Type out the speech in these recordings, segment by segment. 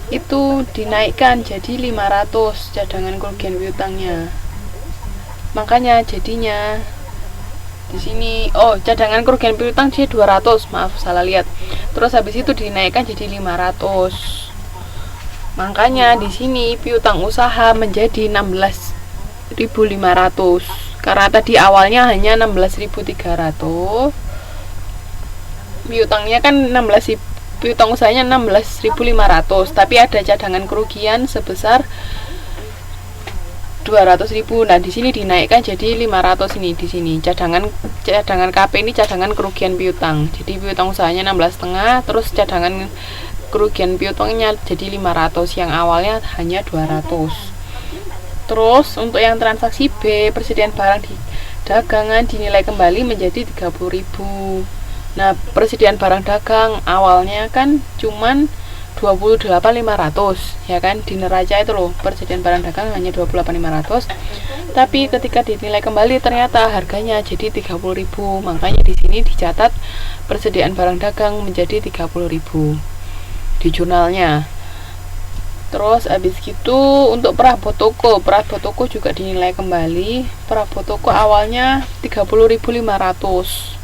itu dinaikkan jadi 500 cadangan kerugian piutangnya. Makanya jadinya di sini cadangan kerugian piutang dia 200, maaf salah lihat. Terus habis itu dinaikkan jadi 500. Makanya di sini piutang usaha menjadi 16.500 karena tadi awalnya hanya 16.300. Piutangnya kan piutang usahanya 16.500, tapi ada cadangan kerugian sebesar 200.000. Nah, di sini dinaikkan jadi 500 ini di sini. Cadangan KP ini cadangan kerugian piutang. Jadi piutang usahanya 16,5, terus cadangan kerugian piutangnya jadi 500 yang awalnya hanya 200. Terus untuk yang transaksi B, persediaan barang di dagangan dinilai kembali menjadi 30.000. Nah, persediaan barang dagang awalnya kan cuman 28.500 ya kan, di neraca itu loh persediaan barang dagang hanya 28.500, tapi ketika dinilai kembali ternyata harganya jadi 30.000. Makanya di sini dicatat persediaan barang dagang menjadi 30.000 di jurnalnya. Terus habis gitu untuk perabot toko juga dinilai kembali. Perabot toko awalnya 30.500,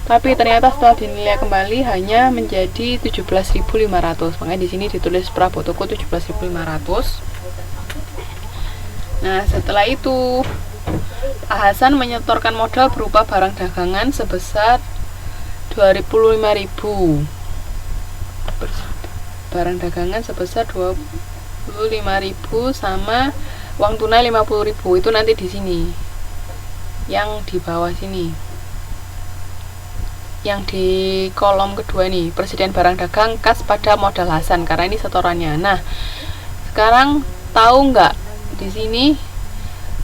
tapi ternyata setelah dinilai kembali hanya menjadi 17.500. Makanya di sini ditulis perabot toko 17.500. Nah, setelah itu Hasan menyetorkan modal berupa barang dagangan sebesar 25.000. Barang dagangan sebesar 25.000 sama uang tunai 50.000. Itu nanti di sini. Yang di bawah sini. Yang di kolom kedua nih, persediaan barang dagang kas pada modal Hasan karena ini setorannya. Nah, sekarang tahu nggak di sini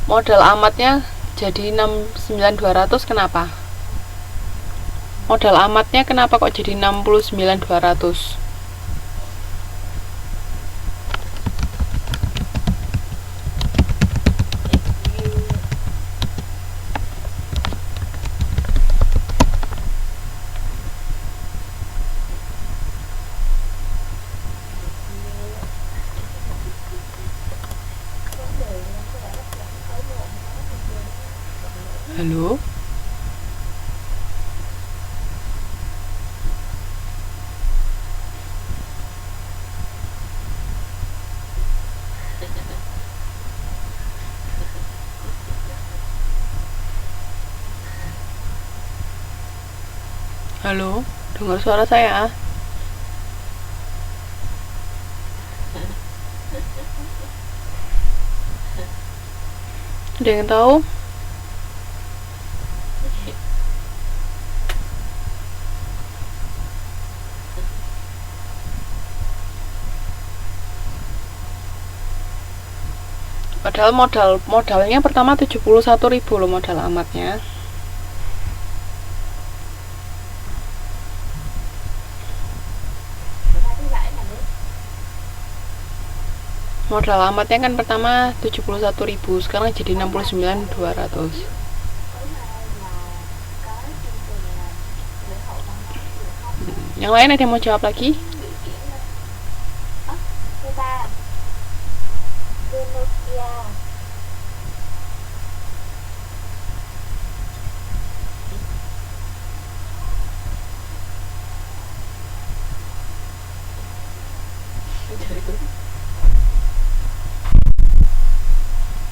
modal amatnya jadi 69.200 kenapa? Modal amatnya kenapa kok jadi 69.200? Halo? Halo? Dengar suara saya? Ada yang tahu? Padahal modalnya pertama 71.000 loh modal amatnya. Modal amatnya kan pertama 71.000, sekarang jadi 69.200. Yang lain ada yang mau jawab lagi?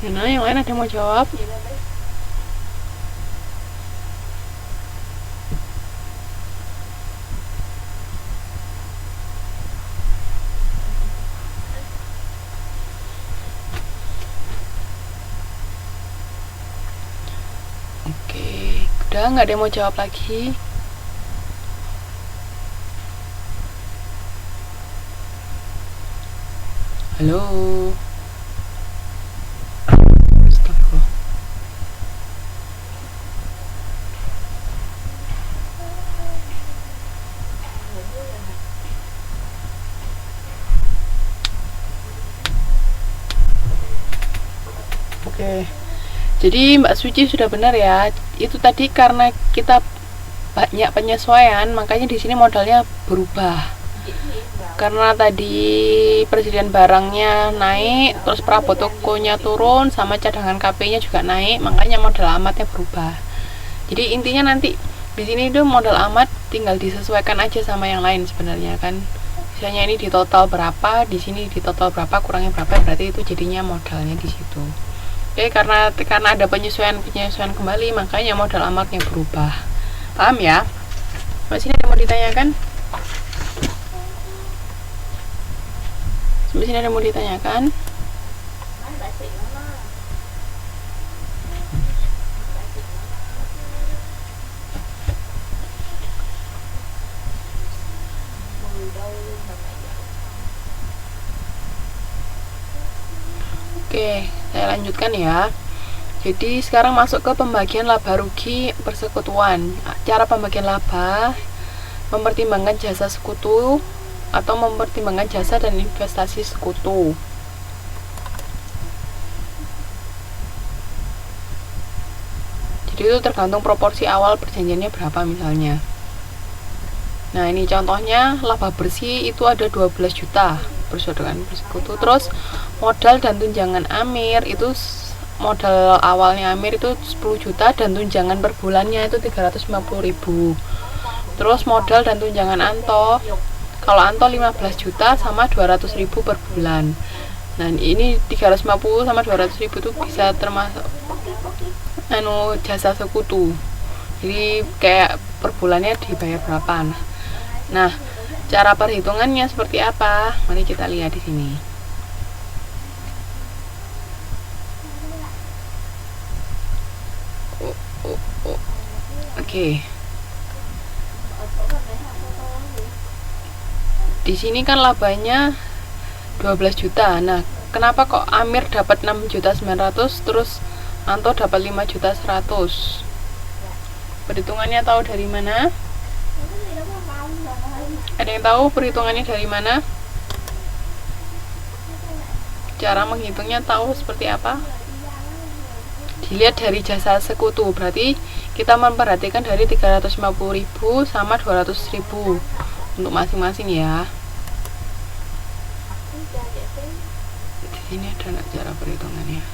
Nah, yang lain ada yang mau jawab? Oke, udah nggak ada yang mau jawab lagi? Halo? Oke, jadi Mbak Suci sudah benar ya. Itu tadi karena kita banyak penyesuaian, makanya di sini modalnya berubah. karena tadi persediaan barangnya naik, terus perabot tokonya turun, sama cadangan KP-nya juga naik, makanya modal amatnya berubah. Jadi intinya nanti di sini itu modal amat tinggal disesuaikan aja sama yang lain sebenarnya kan. Misalnya ini di total berapa, di sini di total berapa, kurangnya berapa, berarti itu jadinya modalnya di situ. Oke, karena ada penyesuaian kembali, makanya modal amatnya berubah. Paham ya? Mbak, sini ada mau ditanyakan? Sampai sini ada mau ditanyakan? Oke, saya lanjutkan ya. Jadi sekarang masuk ke pembagian laba rugi persekutuan. Cara pembagian laba mempertimbangkan jasa sekutu atau mempertimbangkan jasa dan investasi sekutu. Jadi itu tergantung proporsi awal perjanjiannya berapa misalnya. Nah, ini contohnya laba bersih itu ada 12 juta persaudaraan persekutu. Terus modal dan tunjangan Amir itu, modal awalnya Amir itu 10 juta dan tunjangan per bulannya itu 350.000. Terus modal dan tunjangan Anto, kalau Anto 15 juta sama 200.000 per bulan. Nah, ini 350 sama 200.000 itu bisa termasuk jasa sekutu. Jadi kayak per bulannya dibayar berapa. Nah, cara perhitungannya seperti apa? Mari kita lihat di sini. Oke. Di sini kan labanya 12 juta. Nah, kenapa kok Amir dapat 6.900.000 terus Anto dapat 5.100.000? Perhitungannya tahu dari mana? Ada yang tahu perhitungannya dari mana? Cara menghitungnya tahu seperti apa? Dilihat dari jasa sekutu, berarti kita memperhatikan dari 350.000 sama 200.000 untuk masing-masing ya. Di sini ada nggak cara perhitungannya?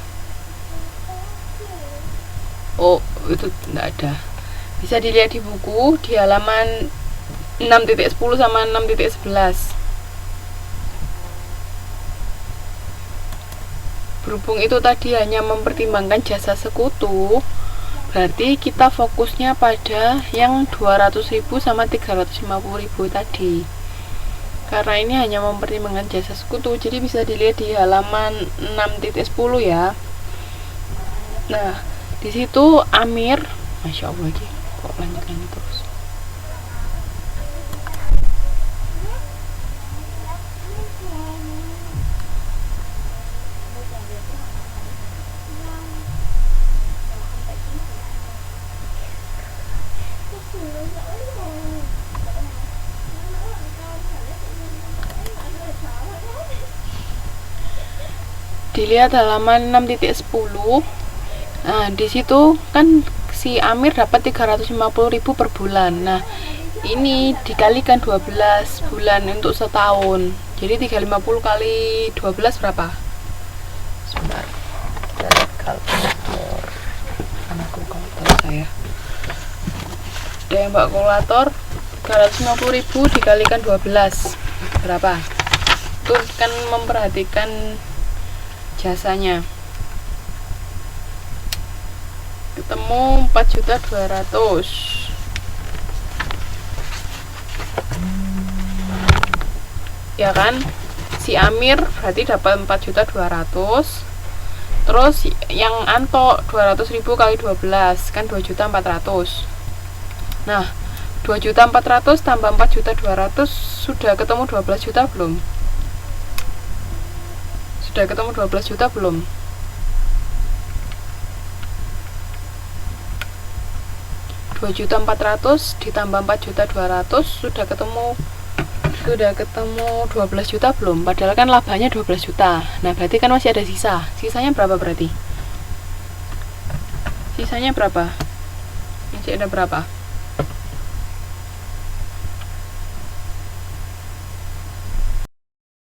Oh, itu tidak ada. Bisa dilihat di buku di halaman 6.10 sama 6.11. Berhubung itu tadi hanya mempertimbangkan jasa sekutu, berarti kita fokusnya pada yang 200.000 sama 350.000 tadi. Karena ini hanya mempertimbangkan jasa sekutu, jadi bisa dilihat di halaman 6.10 ya. Nah, di situ Amir, Masya Allah lagi, kok lanjut terus. Dilihat halaman 6.10. Nah, di situ kan si Amir dapat 350.000 per bulan. Nah, ini dikalikan 12 bulan untuk setahun. Jadi 350 kali 12 berapa? Sebentar. Kalkulator. Anakku kalkulator saya. Ada yang mbak kalkulator? 350.000 dikalikan 12 berapa? Itu kan memperhatikan jasanya. Ketemu 4.200.000. Ya kan? Si Amir berarti dapat 4.200.000. Terus yang Anto 200.000 kali 12 kan 2.400.000. Nah, 2.400.000 tambah 4.200.000 sudah ketemu 12 juta belum? Sudah ketemu 12 juta belum? Rp2.400.000 ditambah 4.200.000 sudah ketemu 12 juta belum? Padahal kan labanya 12 juta. Nah, berarti kan masih ada sisa. Sisanya berapa berarti? Sisanya berapa? Masih ada berapa?